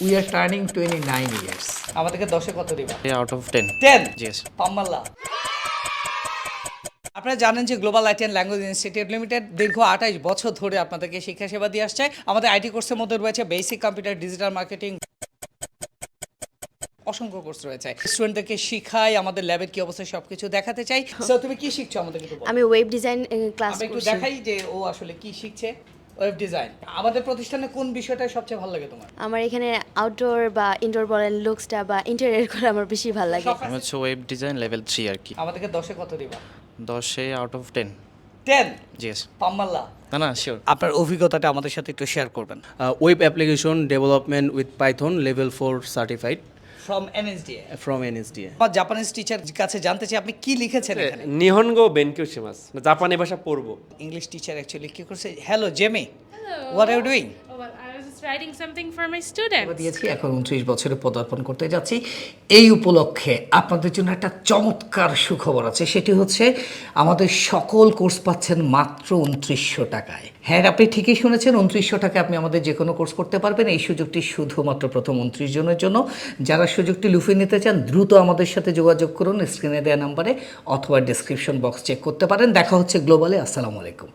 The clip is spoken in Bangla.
We are turning 29 years. আমাদেরকে 10-এ কত দিবা? Out of 10। 10? Yes. পাম্মাল্লা। আপনারা জানেন যে global IT and language institute limited দীর্ঘ 28 বছর ধরে আপনাদেরকে শিক্ষা সেবা দিয়ে আসছে। আমাদের আইটি কোর্সের মধ্যে রয়েছে বেসিক কম্পিউটার, ডিজিটাল মার্কেটিং, অসংখ্য কোর্স রয়েছে। স্টুডেন্টদেরকে শিখাই, আমাদের ল্যাবের কি অবস্থা সবকিছু দেখাতে চাই। সো তুমি কি শিখছো আমাদেরকে একটু বলো। আমি ওয়েব ডিজাইন ক্লাস আমরা একটু করছি। দেখাই যে ও আসলে কি শিখছে। Web design. আমাদের প্রতিষ্ঠানে কোন বিষয়টা সবচেয়ে ভালো লাগে তোমার? আমার এখানে আউটডোর বা ইনডোর বলেন লুকসটা বা ইন্টেরিয়র করা আমার বেশি ভালো লাগে। আমি হচ্ছে ওয়েব ডিজাইন লেভেল 3 আর কি। আমাদেরকে 10-এ কত দিবা? 10-এ আউট অফ 10। 10? Yes. পাম্মাল্লা। না শিওর। আপনার অভিজ্ঞতাটা আমাদের সাথে একটু শেয়ার করবেন। Web application development with Python level 4 certified from NSDA. from NSDA. আমার জাপানিজ টিচার কাছে জানতে চাই আপনি কি লিখেছেন এখানে? 日本語を勉強します。জাপানি ভাষা পড়ব। ইংলিশ টিচার অ্যাকচুয়ালি কি করছে? Hello Jamie, what are you doing? Oh, well, I was just writing something for my students. দিয়েছি, এখন 29 বছরে পদার্পণ করতে যাচ্ছি। এই উপলক্ষে আপনাদের জন্য একটা চমৎকার সুখবর আছে, সেটি হচ্ছে আমাদের সকল কোর্স পাচ্ছেন মাত্র 2900 টাকায়। হ্যাঁ, আপনি ঠিকই শুনেছেন, 2900 টাকায় আপনি আমাদের যে কোনো কোর্স করতে পারবেন। এই সুযোগটি শুধুমাত্র প্রথম 29 জনের জন্য। যারা সুযোগটি লুফে নিতে চান দ্রুত আমাদের সাথে যোগাযোগ করুন স্ক্রিনে দেওয়া নাম্বারে, অথবা ডেসক্রিপশন বক্স চেক করতে পারেন। দেখা হচ্ছে গ্লোবালে। আসসালামু আলাইকুম।